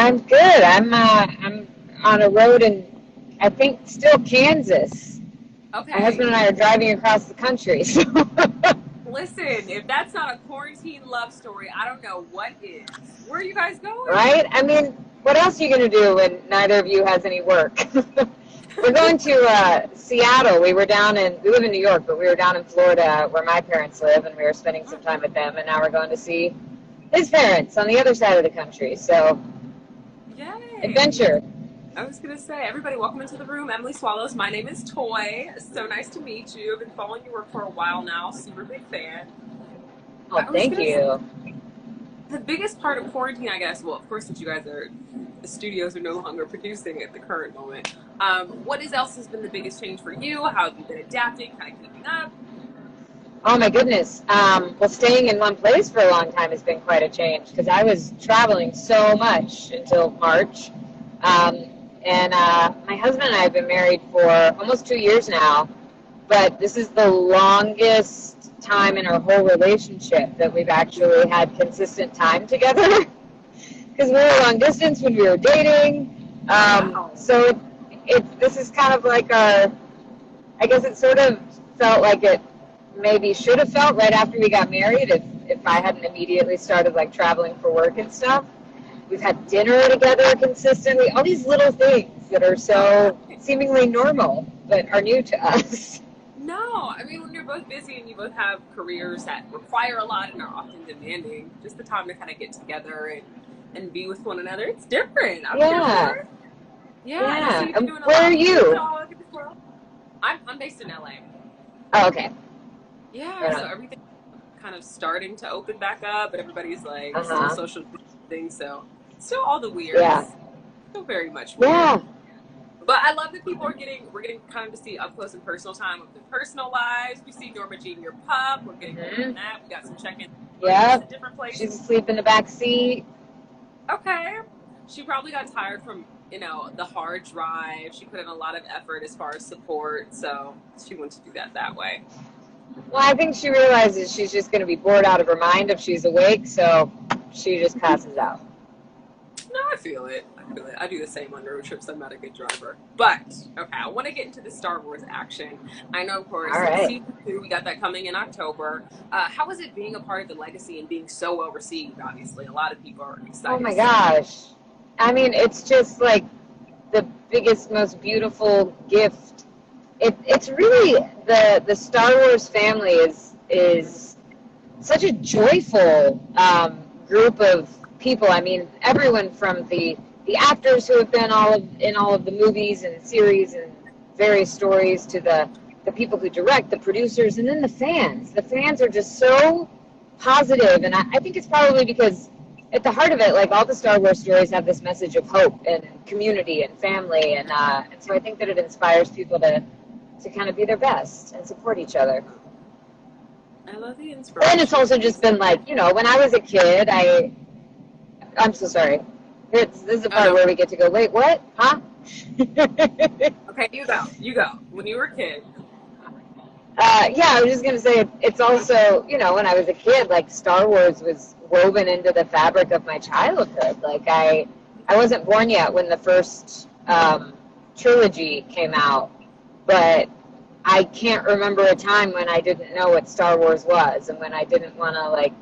I'm good. I'm on a road in, I think, still Kansas. Okay. My husband and I are driving across the country. So. Listen, if that's not a quarantine love story, I don't know what is. Where are you guys going? Right? I mean, what else are you going to do when neither of you has any work? We're going to Seattle. We live in New York, but we were down in Florida where my parents live, and we were spending some time with them, and now we're going to see his parents on the other side of the country. So, Yay. adventure. I was going to say, everybody, welcome into the room. Emily Swallows. My name is Toy. So nice to meet you. I've been following your work for a while now. Super big fan. Oh, thank you. The biggest part of quarantine, I guess, well, of course, since the studios are no longer producing at the current moment. What else has been the biggest change for you? How have you been adapting, kind of keeping up? Oh my goodness. Well, staying in one place for a long time has been quite a change because I was traveling so much until March. And my husband and I have been married for almost 2 years now, but this is the longest time in our whole relationship that we've actually had consistent time together because we were long distance when we were dating. Wow. So this is kind of like I guess it sort of felt like it maybe should have felt right after we got married if I hadn't immediately started like traveling for work and stuff. We've had dinner together consistently, all these little things that are so seemingly normal but are new to us. No, I mean, when you're both busy and you both have careers that require a lot and are often demanding, just the time to kind of get together and be with one another, it's different. Yeah. Yeah. And where are you? I'm based in LA. Oh, okay. Yeah, so everything's kind of starting to open back up, but everybody's like still social distancing, so still all the weirds. Yeah. Still very much weird. Yeah. But I love that we're getting kind of to see up close and personal time of their personal lives. We see Norma Jean, your pup. We're getting that. We got some check-in. Yeah. Different places. She's asleep in the back seat. Okay. She probably got tired from, the hard drive. She put in a lot of effort as far as support, so she wants to do that way. Well, I think she realizes she's just going to be bored out of her mind if she's awake, so she just passes out. No, I feel it. I do the same on road trips. I'm not a good driver. But, okay, I want to get into the Star Wars action. I know, of course, Season 2, we got that coming in October. How is it being a part of the legacy and being so well received, obviously? A lot of people are excited. Oh, my gosh. I mean, it's just like the biggest, most beautiful gift. It's really, the Star Wars family is such a joyful group of people. I mean, everyone from the actors who have been in all of the movies and series and various stories to the people who direct, the producers, and then the fans. The fans are just so positive, and I think it's probably because at the heart of it, like all the Star Wars stories have this message of hope and community and family, and so I think that it inspires people to kind of be their best and support each other. I love the inspiration. And it's also just been like, when I was a kid, I'm so sorry. This is the part where we get to go, wait, what? Huh? Okay, you go. When you were a kid. Yeah, I was just going to say, it's also, when I was a kid, like Star Wars was woven into the fabric of my childhood. Like I wasn't born yet when the first trilogy came out, but I can't remember a time when I didn't know what Star Wars was and when I didn't want to,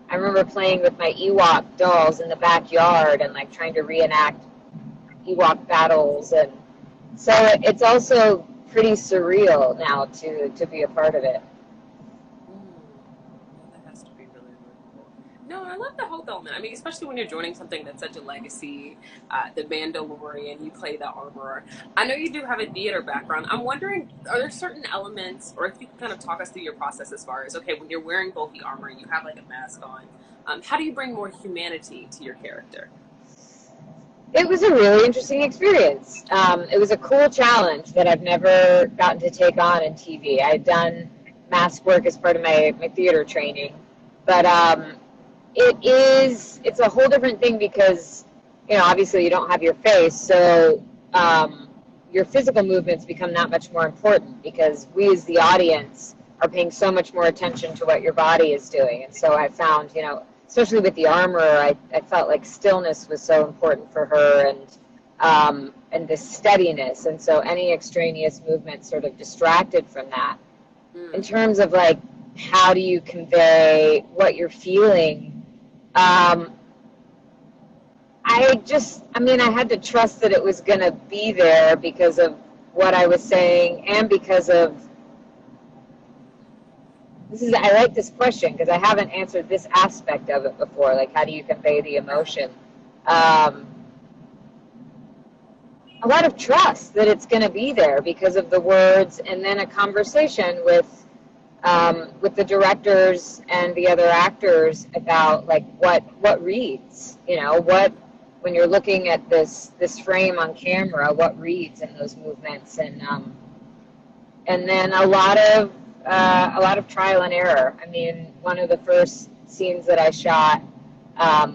I remember playing with my Ewok dolls in the backyard and like trying to reenact Ewok battles, and so it's also pretty surreal now to be a part of it. That has to be really, really cool. No, I love the hope element. I mean, especially when you're joining something that's such a legacy, the Mandalorian, you play the armorer. I know you do have a theater background. I'm wondering, are there certain elements, or if you can kind of talk us through your process as far as, okay, when you're wearing both the armor, you have like a mask on, how do you bring more humanity to your character? It was a really interesting experience. It was a cool challenge that I've never gotten to take on in TV. I'd done mask work as part of my theater training, but it's a whole different thing because, obviously you don't have your face, so your physical movements become that much more important because we as the audience are paying so much more attention to what your body is doing. And so I found, especially with the armorer, I felt like stillness was so important for her, and this steadiness. And so any extraneous movement sort of distracted from that. In terms of like, how do you convey what you're feeling? I had to trust that it was going to be there because of what I was saying, and because of, I like this question because I haven't answered this aspect of it before. Like, how do you convey the emotion? A lot of trust that it's going to be there because of the words, and then a conversation with the directors and the other actors about like what reads, when you're looking at this frame on camera, what reads in those movements, and then a lot of trial and error. I mean, one of the first scenes that I shot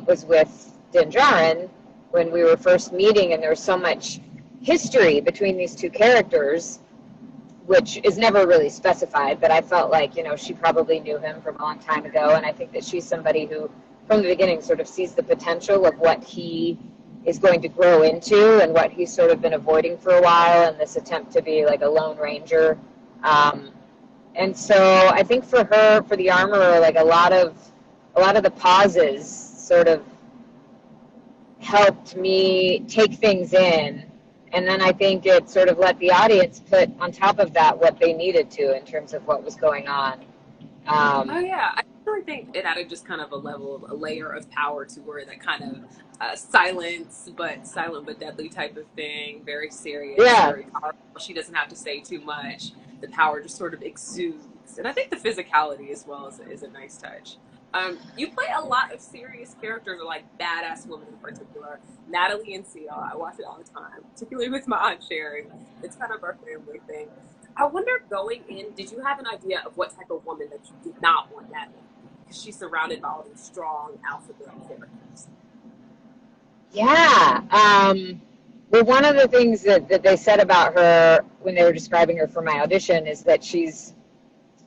was with Din Djarin when we were first meeting, and there was so much history between these two characters, which is never really specified, but I felt like, she probably knew him from a long time ago, and I think that she's somebody who, from the beginning, sort of sees the potential of what he is going to grow into and what he's sort of been avoiding for a while in this attempt to be like a lone ranger. And so I think for her, for the armorer, like a lot of the pauses sort of helped me take things in. And then I think it sort of let the audience put on top of that what they needed to in terms of what was going on. Oh yeah, I really think it added just kind of a layer of power to her, that kind of silent but deadly type of thing. Very serious, Yeah. very powerful. She doesn't have to say too much. The power just sort of exudes, and I think the physicality as well is a nice touch. You play a lot of serious characters, or like badass women in particular. Natalie and Seal, I watch it all the time, particularly with my Aunt Sherry. It's kind of our family thing. I wonder, going in, did you have an idea of what type of woman that you did not want Natalie? Because she's surrounded by all these strong alpha male characters. Yeah. Well, one of the things that they said about her when they were describing her for my audition is that she's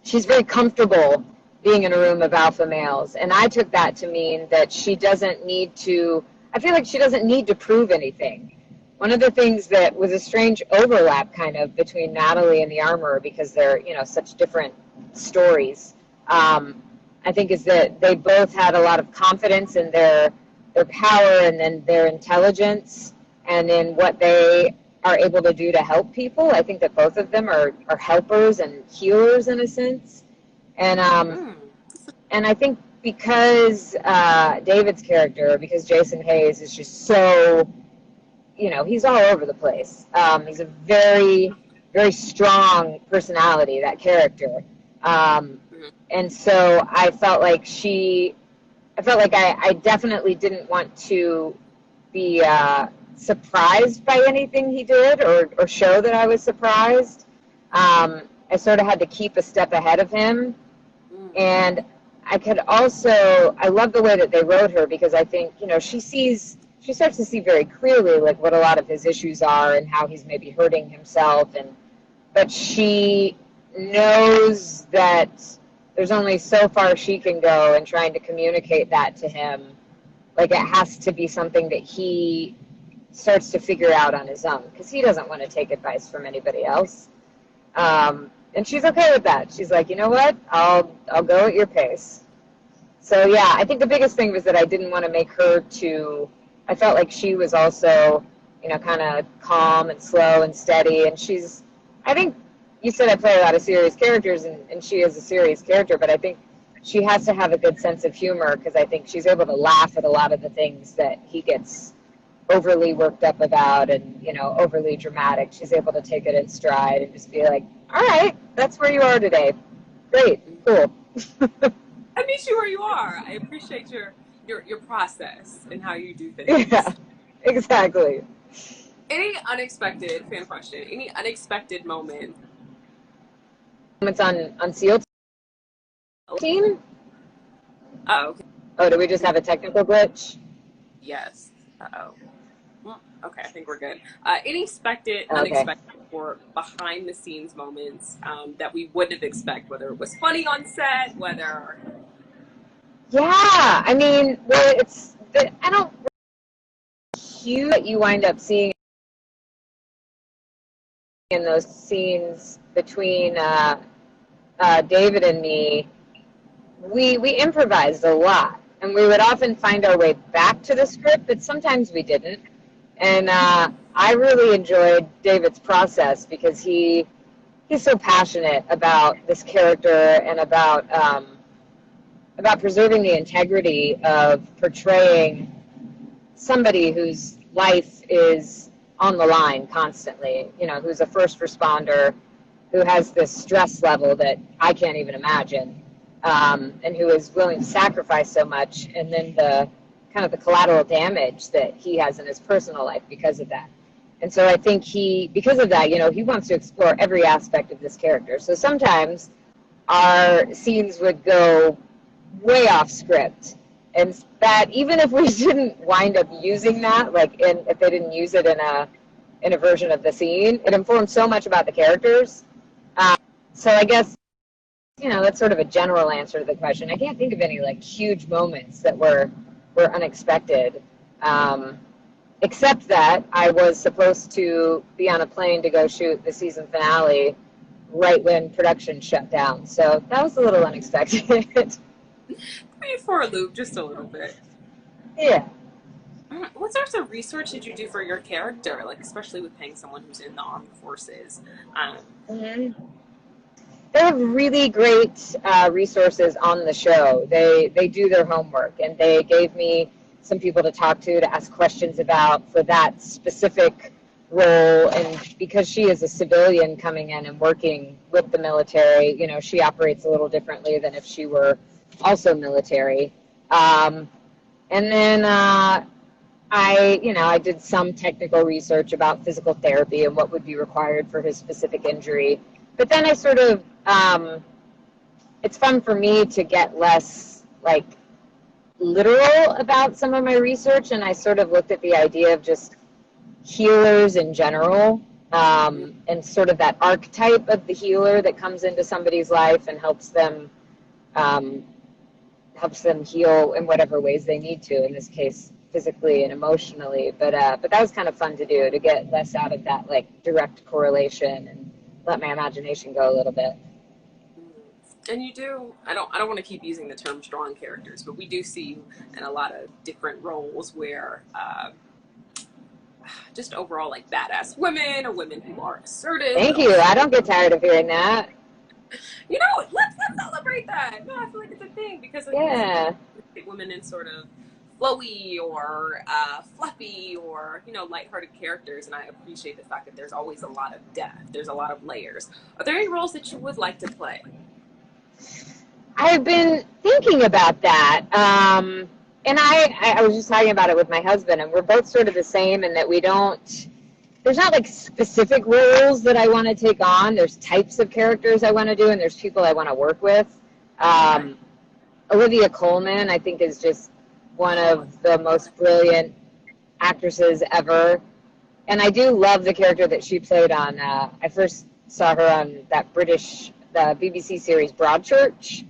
very comfortable being in a room of alpha males. And I took that to mean that she doesn't need to, I feel like she doesn't need to prove anything. One of the things that was a strange overlap kind of between Natalie and the armorer, because they're, such different stories, I think, is that they both had a lot of confidence in their power, and then their intelligence, and in what they are able to do to help people. I think that both of them are helpers and healers in a sense. And I think because David's character, because Jason Hayes is just so, he's all over the place. He's a very, very strong personality, that character. And so I felt like I definitely didn't want to be surprised by anything he did, or show that I was surprised. I sort of had to keep a step ahead of him. And I love the way that they wrote her, because I think, she starts to see very clearly like what a lot of his issues are and how he's maybe hurting himself, but she knows that there's only so far she can go in trying to communicate that to him. Like, it has to be something that he starts to figure out on his own, because he doesn't want to take advice from anybody else. And she's okay with that. She's like, you know what? I'll go at your pace. So yeah, I think the biggest thing was that I didn't want to make her I felt like she was also, kind of calm and slow and steady. And I think you said I play a lot of serious characters, and she is a serious character, but I think she has to have a good sense of humor, because I think she's able to laugh at a lot of the things that he gets overly worked up about and, overly dramatic. She's able to take it in stride and just be like, all right, that's where you are today. Great, cool. I meet you where you are. I appreciate your process and how you do things. Yeah, exactly. Any unexpected moment? Moments on SEAL team? Oh, okay. Oh, do we just have a technical glitch? Yes. Uh-oh. Okay, I think we're good. Any Okay. unexpected, or behind-the-scenes moments that we wouldn't have expected, whether it was funny on set, whether... Yeah, I mean, well, I don't cue that you wind up seeing in those scenes between David and me. We improvised a lot, and we would often find our way back to the script, but sometimes we didn't. And I really enjoyed David's process because he's so passionate about this character and about preserving the integrity of portraying somebody whose life is on the line constantly, you know, who's a first responder, who has this stress level that I can't even imagine, and who is willing to sacrifice so much, and then the kind of the collateral damage that he has in his personal life because of that. And so I think because of that, you know, he wants to explore every aspect of this character. So sometimes our scenes would go way off script, and that even if we didn't wind up using that, like if they didn't use it in a version of the scene, it informed so much about the characters. So I guess, you know, that's sort of a general answer to the question. I can't think of any like huge moments that were unexpected, except that I was supposed to be on a plane to go shoot the season finale right when production shut down. So that was a little unexpected. Wait for a loop just a little bit. Yeah. What sorts of research did you do for your character, like especially with playing someone who's in the armed forces? Mm-hmm. They have really great resources on the show. They do their homework, and they gave me some people to talk to ask questions about for that specific role. And because she is a civilian coming in and working with the military, you know, she operates a little differently than if she were also military. And then I did some technical research about physical therapy and what would be required for his specific injury. But then I sort of, it's fun for me to get less like literal about some of my research, and I sort of looked at the idea of just healers in general, and sort of that archetype of the healer that comes into somebody's life and helps them heal in whatever ways they need to, in this case physically and emotionally. But that was kind of fun to do, to get less out of that like direct correlation and let my imagination go a little bit. And you do, I don't want to keep using the term strong characters, but we do see you in a lot of different roles where just overall like badass women or women who are assertive. Thank you. I don't get tired of hearing that. You know, let's celebrate that. No, I feel like it's a thing because Yeah. Women in sort of flowy or fluffy or, you know, lighthearted characters, and I appreciate the fact that there's always a lot of depth. There's a lot of layers. Are there any roles that you would like to play? I've been thinking about that. And I was just talking about it with my husband, and we're both sort of the same in that there's not like specific roles that I want to take on. There's types of characters I want to do, and there's people I want to work with. Olivia Colman, I think, is just one of the most brilliant actresses ever. And I do love the character that she played on, I first saw her on the BBC series Broadchurch,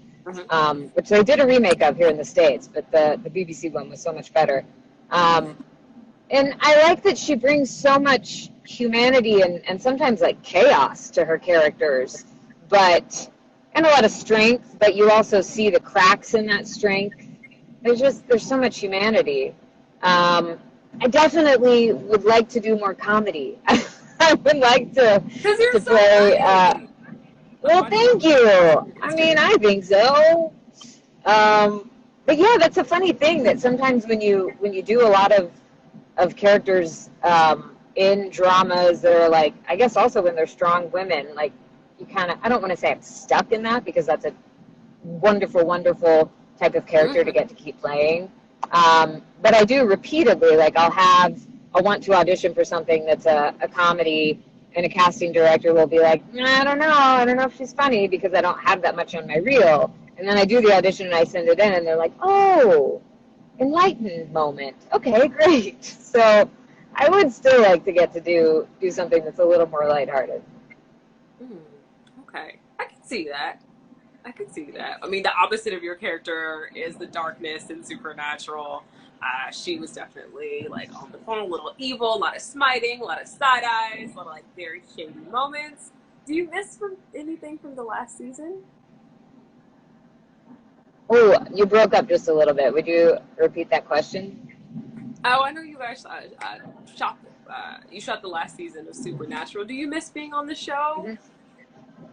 which they did a remake of here in the States, but the BBC one was so much better. And I like that she brings so much humanity and sometimes like chaos to her characters, and a lot of strength, but you also see the cracks in that strength. There's so much humanity. I definitely would like to do more comedy. I would like to play. Well, thank you. I mean, I think so. But yeah, that's a funny thing that sometimes when you do a lot of characters in dramas that are like, I guess also when they're strong women, like you kind of, I don't want to say I'm stuck in that because that's a wonderful, wonderful type of character to get to keep playing. But I do repeatedly, like I'll want to audition for something that's a comedy, and a casting director will be like, I don't know if she's funny because I don't have that much on my reel. And then I do the audition and I send it in and they're like, oh, enlightened moment. Okay, great. So I would still like to get to do something that's a little more lighthearted. Okay, I can see that. I could see that. I mean, the opposite of your character is the darkness in Supernatural. She was definitely like on the phone, a little evil, a lot of smiting, a lot of side eyes, a lot of like very shady moments. Do you miss from anything from the last season? Oh, you broke up just a little bit. Would you repeat that question? Oh, I know you guys shot. You shot the last season of Supernatural. Do you miss being on the show? Mm-hmm.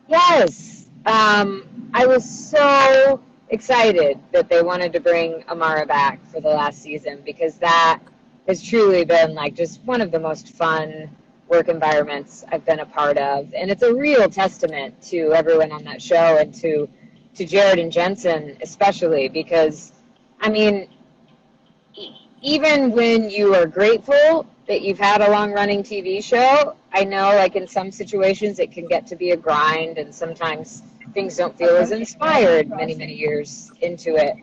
Yes. I was so excited that they wanted to bring Amara back for the last season, because that has truly been like just one of the most fun work environments I've been a part of. And it's a real testament to everyone on that show, and to Jared and Jensen especially, because, I mean, even when you are grateful that you've had a long-running TV show, I know, like, in some situations it can get to be a grind, and sometimes things don't feel as inspired many, many years into it.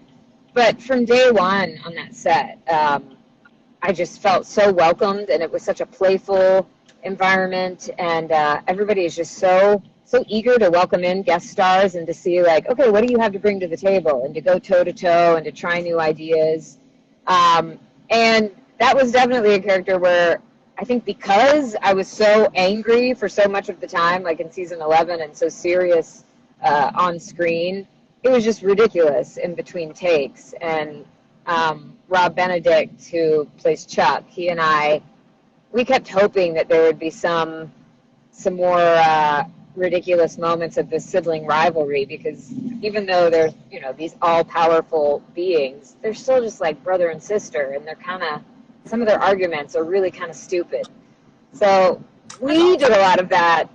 But from day one on that set, I just felt so welcomed, and it was such a playful environment, and everybody is just so eager to welcome in guest stars and to see, like, okay, what do you have to bring to the table, and to go toe-to-toe and to try new ideas. And that was definitely a character where I think, because I was so angry for so much of the time, like in season 11, and so serious on screen, it was just ridiculous in between takes. And Rob Benedict, who plays Chuck, he and we kept hoping that there would be some more ridiculous moments of this sibling rivalry, because even though they're, these all-powerful beings, they're still just like brother and sister, and they're kind of, some of their arguments are really kind of stupid. So we did a lot of that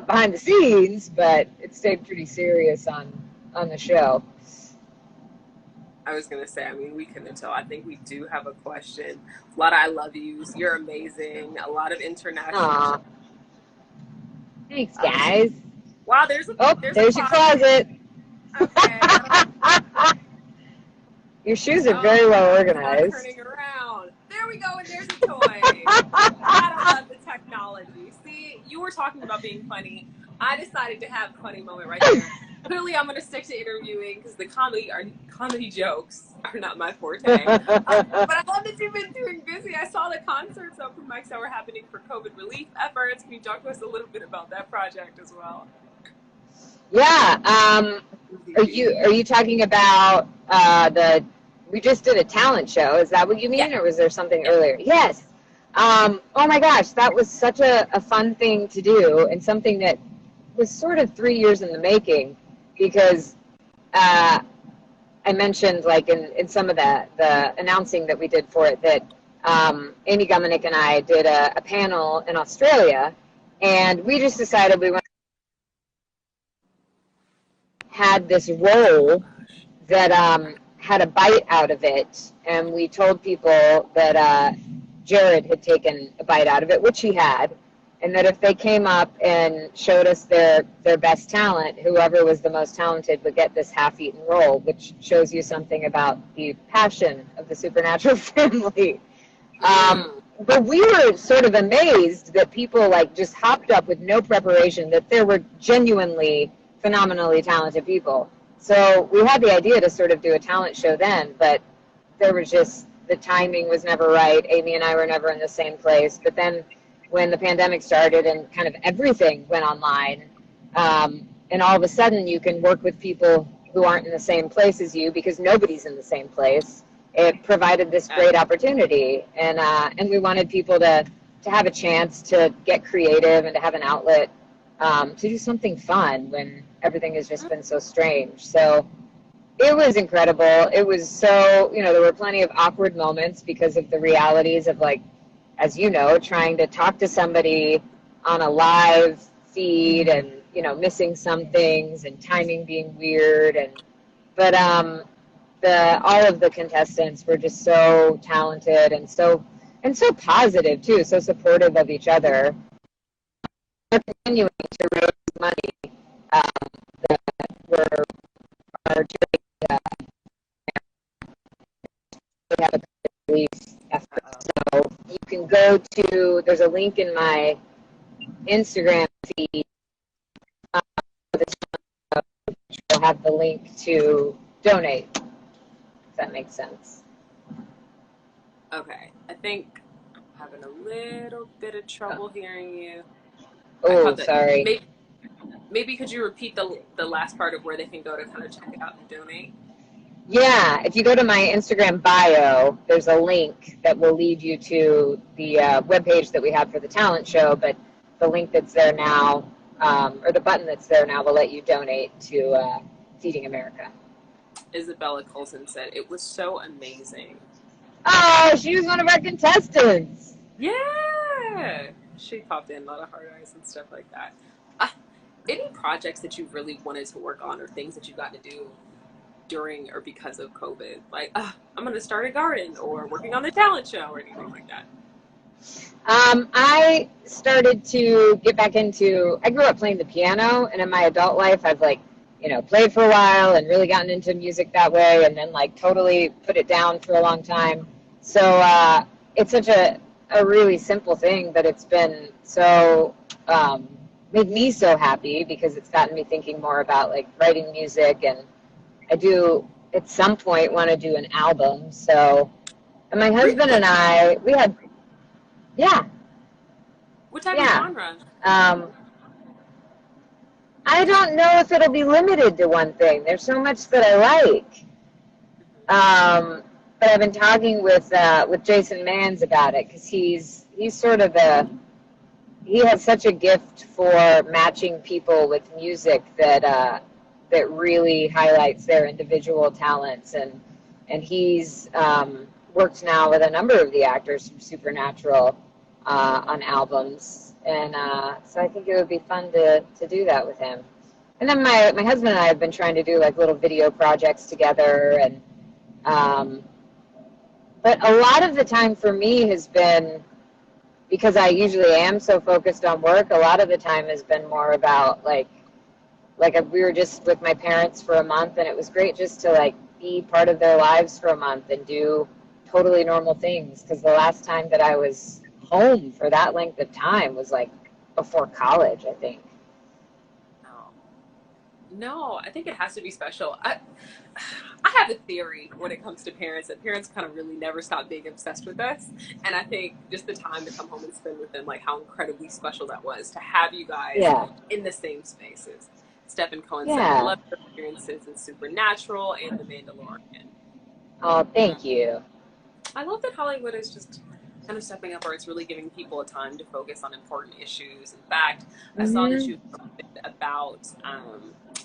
behind the scenes, but it stayed pretty serious on the show. I was going to say, I mean, we couldn't tell. I think we do have a question. A lot of I love yous. You're amazing. A lot of international. Aww. Thanks, guys. Wow, there's your closet. Okay. Your shoes are very well organized. Turning around. There we go, and there's a toy. I love the technology. See, you were talking about being funny. I decided to have a funny moment right there. Clearly, I'm going to stick to interviewing, because the comedy jokes are not my forte. But I love that you've been doing busy. I saw the concerts, open mics that were happening for COVID relief efforts. Can you talk to us a little bit about that project as well? Yeah. Are you talking about we just did a talent show? Is that what you mean, or was there something earlier? Yes. Oh my gosh, that was such a fun thing to do, and something that was sort of 3 years in the making, because I mentioned, like, in some of the announcing that we did for it, that Amy Gumenick and I did a panel in Australia, and we just decided we had this role that had a bite out of it, and we told people that Jared had taken a bite out of it, which he had, and that if they came up and showed us their best talent, whoever was the most talented would get this half-eaten roll, which shows you something about the passion of the Supernatural family. But we were sort of amazed that people, like, just hopped up with no preparation, that there were genuinely phenomenally talented people. So we had the idea to sort of do a talent show then, but there was just, the timing was never right. Amy and I were never in the same place. But then when the pandemic started and kind of everything went online, and all of a sudden you can work with people who aren't in the same place as you, because nobody's in the same place, it provided this great opportunity. And we wanted people to have a chance to get creative and to have an outlet to do something fun when everything has just been so strange. So it was incredible. It was so, there were plenty of awkward moments because of the realities of, like, as you know, trying to talk to somebody on a live feed, and, missing some things, and timing being weird. But all of the contestants were just so talented and so positive too, so supportive of each other. They're continuing to raise money that are doing we have a relief effort. So you can go to, there's a link in my Instagram feed bio have the link to donate, if that makes sense. Okay, I think I'm having a little bit of trouble hearing you. I Oh, caught that. sorry. Maybe could you repeat the last part of where they can go to kind of check it out and donate? Yeah, if you go to my Instagram bio, there's a link that will lead you to the webpage that we have for the talent show, but the link that's there now, or the button that's there now, will let you donate to Feeding America. Isabella Colson said it was so amazing. Oh, she was one of our contestants. Yeah, she popped in a lot of hard eyes and stuff like that. Any projects that you really wanted to work on, or things that you got to do during or because of COVID? Like, I'm going to start a garden, or working on the talent show, or anything like that. I started to get back into, I grew up playing the piano, and in my adult life, I've played for a while and really gotten into music that way, and then totally put it down for a long time. So it's such a really simple thing, but it's been so, made me so happy because it's gotten me thinking more about writing music, and I do at some point want to do an album. So, and my husband and I, we had, yeah. What type of genre? I don't know if it'll be limited to one thing. There's so much that I like. But I've been talking with Jason Manns about it, because he's sort of he has such a gift for matching people with music that really highlights their individual talents, and he's worked now with a number of the actors from Supernatural on albums, and so I think it would be fun to do that with him. And then my husband and I have been trying to do little video projects together, and but a lot of the time for me has been, because I usually am so focused on work, a lot of the time has been more about we were just with my parents for a month, and it was great just to be part of their lives for a month and do totally normal things, because the last time that I was home for that length of time was before college, I think. No, I think it has to be special. I have a theory when it comes to parents, that parents kind of really never stop being obsessed with us. And I think just the time to come home and spend with them, how incredibly special that was to have you guys in the same spaces. Stephen Cohen said, I love your experiences in Supernatural and The Mandalorian. Oh, thank you. I love that Hollywood is just kind of stepping up, or it's really giving people a time to focus on important issues. In fact, I saw that you posted about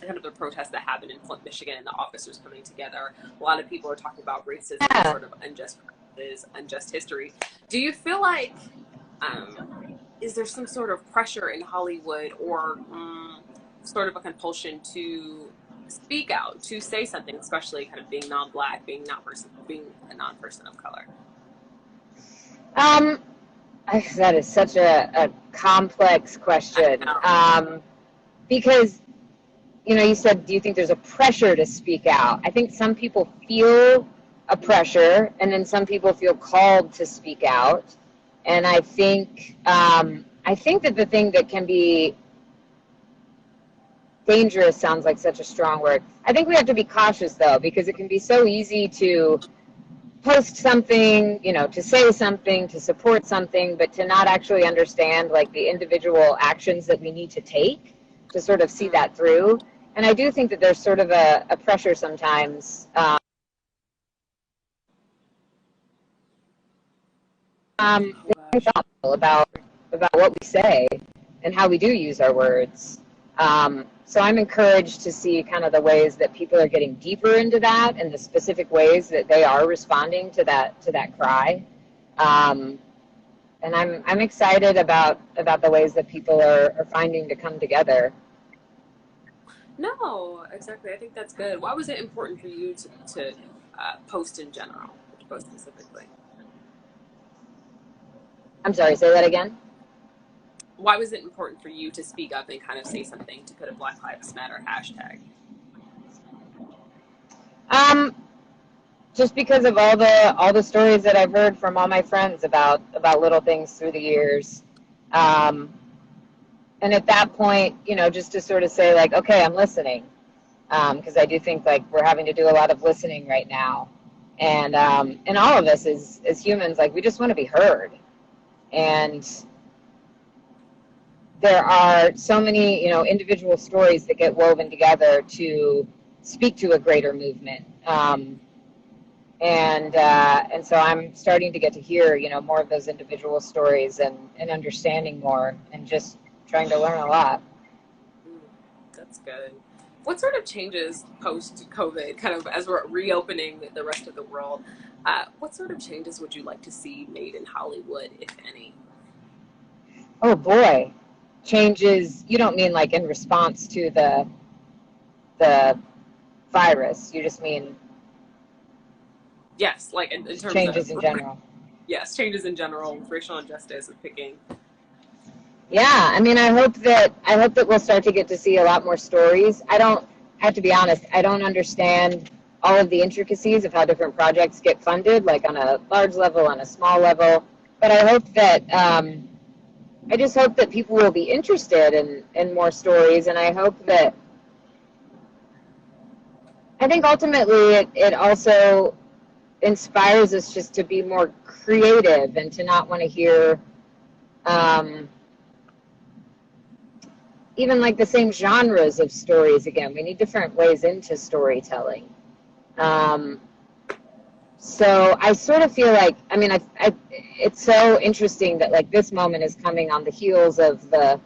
kind of the protest that happened in Flint, Michigan, and the officers coming together. A lot of people are talking about racism and sort of unjust history. Do you feel like, is there some sort of pressure in Hollywood, or sort of a compulsion to speak out, to say something, especially kind of being non-Black, being a non-person of color? That is such a complex question. Because, you said, do you think there's a pressure to speak out? I think some people feel a pressure, and then some people feel called to speak out. And I think that the thing that can be dangerous sounds like such a strong word. I think we have to be cautious, though, because it can be so easy to post something, to say something, to support something, but to not actually understand the individual actions that we need to take to sort of see that through. And I do think that there's sort of a pressure sometimes about what we say and how we do use our words. So I'm encouraged to see kind of the ways that people are getting deeper into that, and the specific ways that they are responding to that cry. And I'm excited about the ways that people are finding to come together. No, exactly. I think that's good. Why was it important for you to post in general, to post specifically? I'm sorry, say that again? Why was it important for you to speak up and kind of say something, to put a Black Lives Matter hashtag? Just because of all the stories that I've heard from all my friends about little things through the years. And at that point, just to sort of say okay, I'm listening. because I do think like we're having to do a lot of listening right now, and all of us as humans, like we just want to be heard, and there are so many individual stories that get woven together to speak to a greater movement. And so I'm starting to get to hear, more of those individual stories and understanding more and just trying to learn a lot. That's good. What sort of changes post-COVID, kind of as we're reopening the rest of the world, what sort of changes would you like to see made in Hollywood, if any? Oh boy, changes. You don't mean like in response to the virus. You just mean Yes, like in terms changes of in general. Yes, changes in general, racial injustice and picking. Yeah, I mean, I hope that we'll start to get to see a lot more stories. I have to be honest, I don't understand all of the intricacies of how different projects get funded, like on a large level, on a small level. But I hope that I just hope that people will be interested in more stories, and I hope that I think ultimately it also inspires us just to be more creative and to not want to hear even like the same genres of stories again. We need different ways into storytelling. So I sort of feel like, I mean, it's so interesting that like this moment is coming on the heels of the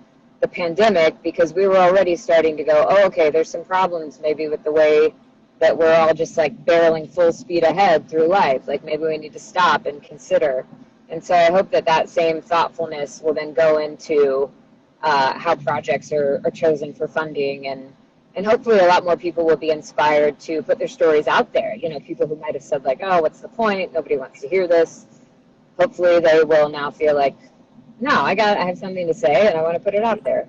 pandemic, because we were already starting to go, oh, okay, there's some problems maybe with the way that we're all just like barreling full speed ahead through life. Like maybe we need to stop and consider. And so I hope that same thoughtfulness will then go into how projects are chosen for funding, and hopefully a lot more people will be inspired to put their stories out there. People who might have said like, oh, what's the point? Nobody wants to hear this. Hopefully they will now feel like, no, I have something to say and I want to put it out there.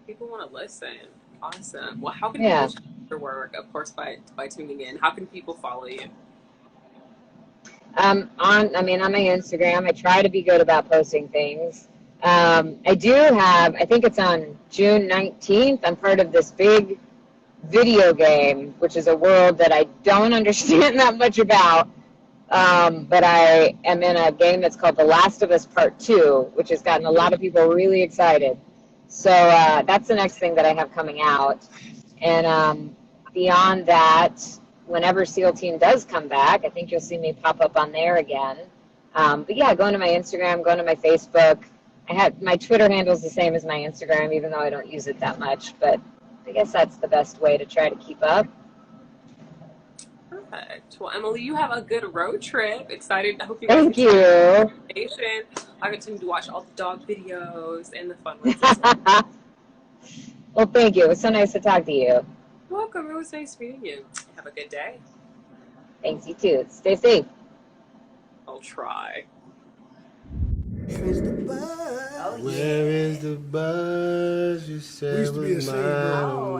People want to listen. Awesome. Well, how can people check your work? Of course, by tuning in. How can people follow you? On my Instagram, I try to be good about posting things. I do have, I think it's on June 19th, I'm part of this big video game, which is a world that I don't understand that much about, but I am in a game that's called The Last of Us Part 2, which has gotten a lot of people really excited. So that's the next thing that I have coming out. And beyond that, whenever SEAL Team does come back, I think you'll see me pop up on there again. But yeah, going to my Instagram, going to my Facebook. My Twitter handle is the same as my Instagram, even though I don't use it that much. But I guess that's the best way to try to keep up. Perfect. Well, Emily, you have a good road trip. Excited. I hope you Thank you. I continue to watch all the dog videos and the fun ones. Well, thank you. It was so nice to talk to you. You're welcome. It was nice meeting you. Have a good day. Thanks, you too. Stay safe. I'll try. Where's the buzz? Where is the buzz? You said We used to be was ashamed, mine. bro.